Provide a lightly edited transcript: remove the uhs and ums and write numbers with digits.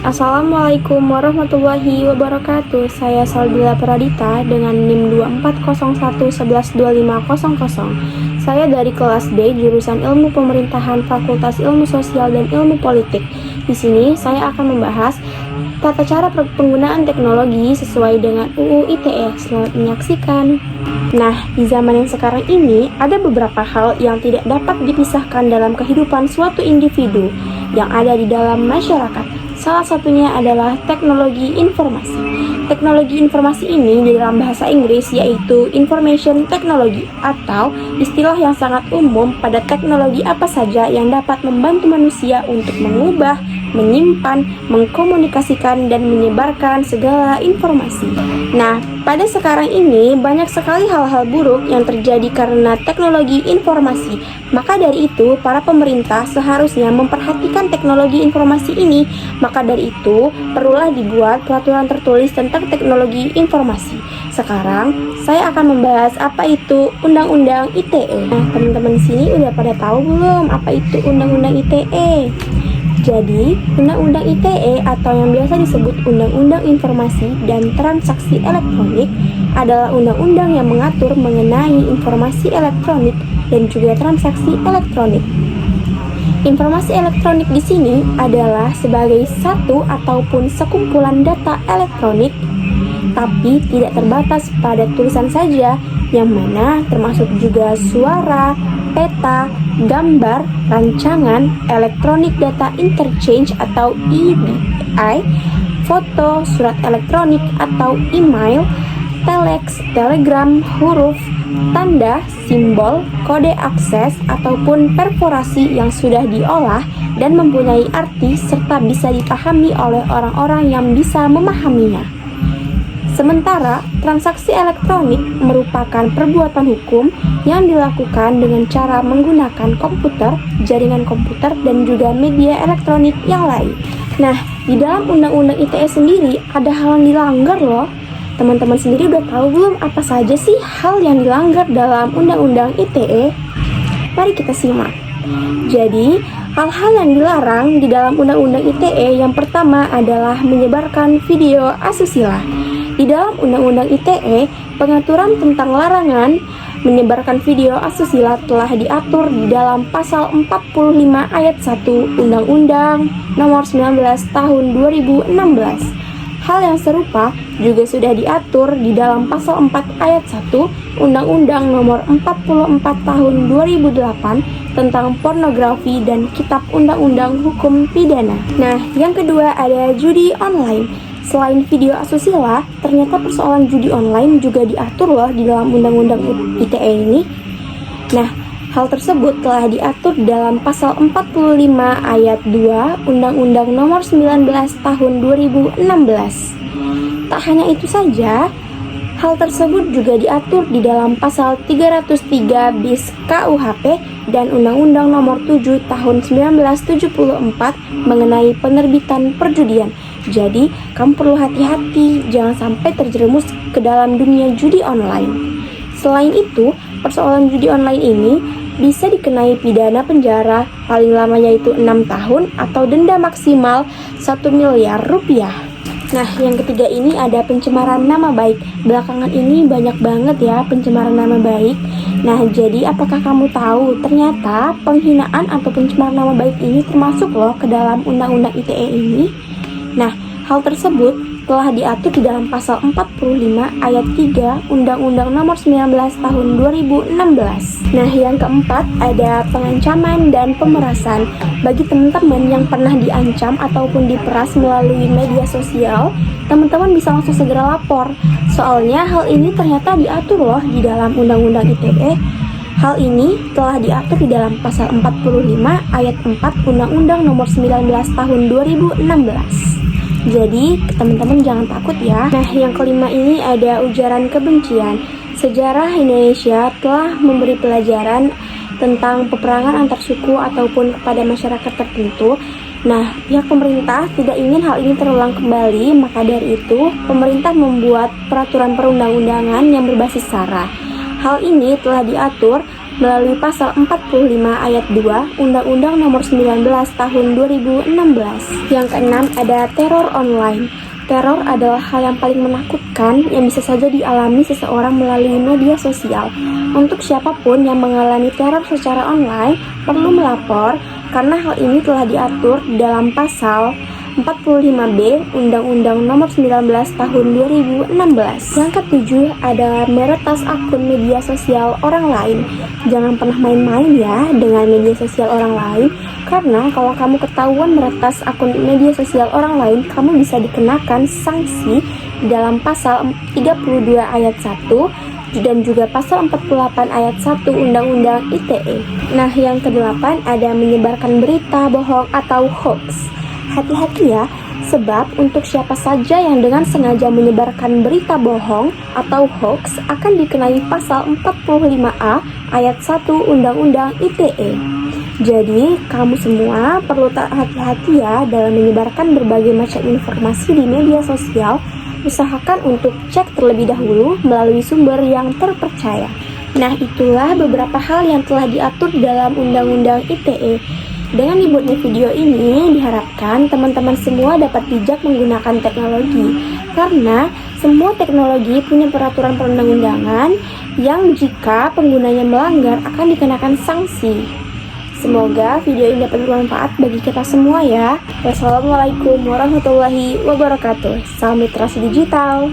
Assalamualaikum warahmatullahi wabarakatuh. Saya Salbila Pradita dengan NIM 2401112500. Saya dari kelas B jurusan Ilmu Pemerintahan Fakultas Ilmu Sosial dan Ilmu Politik. Di sini saya akan membahas tata cara penggunaan teknologi sesuai dengan UU ITE. Selamat menyaksikan. Nah, di zaman yang sekarang ini ada beberapa hal yang tidak dapat dipisahkan dalam kehidupan suatu individu yang ada di dalam masyarakat. Salah satunya adalah teknologi informasi. Teknologi informasi ini di dalam bahasa Inggris yaitu information technology, atau istilah yang sangat umum pada teknologi apa saja yang dapat membantu manusia untuk mengubah, menyimpan, mengkomunikasikan, dan menyebarkan segala informasi. Nah, pada sekarang ini banyak sekali hal-hal buruk yang terjadi karena teknologi informasi. Maka dari itu, para pemerintah seharusnya memperhatikan teknologi informasi ini. Maka dari itu, perlulah dibuat peraturan tertulis tentang teknologi informasi. Sekarang, saya akan membahas apa itu Undang-Undang ITE. Nah, teman-teman di sini udah pada tahu belum apa itu Undang-Undang ITE? Jadi, Undang-Undang ITE atau yang biasa disebut Undang-Undang Informasi dan Transaksi Elektronik adalah undang-undang yang mengatur mengenai informasi elektronik dan juga transaksi elektronik. Informasi elektronik di sini adalah sebagai satu ataupun sekumpulan data elektronik, tapi tidak terbatas pada tulisan saja, yang mana termasuk juga suara, peta, gambar, rancangan, electronic data interchange atau EDI, foto, surat elektronik atau email, telex, telegram, huruf, tanda, simbol, kode akses, ataupun perforasi yang sudah diolah dan mempunyai arti serta bisa dipahami oleh orang-orang yang bisa memahaminya. Sementara, transaksi elektronik merupakan perbuatan hukum yang dilakukan dengan cara menggunakan komputer, jaringan komputer, dan juga media elektronik yang lain. Nah, di dalam Undang-Undang ITE sendiri ada hal yang dilanggar loh. Teman-teman sendiri udah tahu belum apa saja sih hal yang dilanggar dalam Undang-Undang ITE? Mari kita simak. Jadi, hal-hal yang dilarang di dalam Undang-Undang ITE yang pertama adalah menyebarkan video asusila. Di dalam Undang-Undang ITE, pengaturan tentang larangan menyebarkan video asusila telah diatur di dalam pasal 45 ayat 1 Undang-Undang Nomor 19 Tahun 2016. Hal yang serupa juga sudah diatur di dalam pasal 4 ayat 1 Undang-Undang Nomor 44 Tahun 2008 tentang pornografi dan Kitab Undang-Undang Hukum Pidana. Nah, yang kedua ada judi online. Selain video asusila, ternyata persoalan judi online juga diatur loh di dalam Undang-Undang ITE ini. Nah, hal tersebut telah diatur dalam pasal 45 ayat 2 Undang-Undang Nomor 19 Tahun 2016. Tak hanya itu saja, hal tersebut juga diatur di dalam pasal 303 bis KUHP dan Undang-Undang Nomor 7 Tahun 1974 mengenai penerbitan perjudian. Jadi, kamu perlu hati-hati, jangan sampai terjerumus ke dalam dunia judi online. Selain itu, persoalan judi online ini bisa dikenai pidana penjara paling lama yaitu 6 tahun atau denda maksimal 1 miliar rupiah. Nah, yang ketiga ini ada pencemaran nama baik. Belakangan ini banyak banget ya pencemaran nama baik. Nah, jadi apakah kamu tahu ternyata penghinaan atau pencemaran nama baik ini termasuk loh ke dalam Undang-Undang ITE ini? Nah, hal tersebut telah diatur di dalam pasal 45 ayat 3 Undang-Undang Nomor 19 Tahun 2016. Nah, yang keempat ada pengancaman dan pemerasan. Bagi teman-teman yang pernah diancam ataupun diperas melalui media sosial, teman-teman bisa langsung segera lapor. Soalnya hal ini ternyata diatur loh di dalam Undang-Undang ITE. Hal ini telah diatur di dalam pasal 45 ayat 4 Undang-Undang Nomor 19 Tahun 2016. Jadi, teman-teman jangan takut ya. Nah, yang kelima ini ada ujaran kebencian. Sejarah Indonesia telah memberi pelajaran tentang peperangan antar suku ataupun kepada masyarakat tertentu. Nah, pihak pemerintah tidak ingin hal ini terulang kembali, maka dari itu, pemerintah membuat peraturan perundang-undangan yang berbasis SARA. Hal ini telah diatur melalui pasal 45 ayat 2 Undang-Undang Nomor 19 Tahun 2016. Yang keenam ada teror online. Teror adalah hal yang paling menakutkan yang bisa saja dialami seseorang melalui media sosial. Untuk siapapun yang mengalami teror secara online, perlu melapor karena hal ini telah diatur dalam pasal 45B Undang-Undang Nomor 19 Tahun 2016. Yang ketujuh ada meretas akun media sosial orang lain. Jangan pernah main-main ya dengan media sosial orang lain, karena kalau kamu ketahuan meretas akun media sosial orang lain, kamu bisa dikenakan sanksi dalam pasal 32 ayat 1 dan juga pasal 48 ayat 1 Undang-Undang ITE. Nah, yang kedelapan ada menyebarkan berita bohong atau hoax. Hati-hati ya, sebab untuk siapa saja yang dengan sengaja menyebarkan berita bohong atau hoax akan dikenai pasal 45A ayat 1 Undang-Undang ITE. Jadi, kamu semua perlu hati-hati ya dalam menyebarkan berbagai macam informasi di media sosial. Usahakan untuk cek terlebih dahulu melalui sumber yang terpercaya. Nah, itulah beberapa hal yang telah diatur dalam Undang-Undang ITE. Dengan dibuatnya video ini, diharapkan teman-teman semua dapat bijak menggunakan teknologi, karena semua teknologi punya peraturan perundang-undangan yang jika penggunanya melanggar akan dikenakan sanksi. Semoga video ini dapat bermanfaat bagi kita semua ya. Wassalamualaikum warahmatullahi wabarakatuh. Salam literasi digital.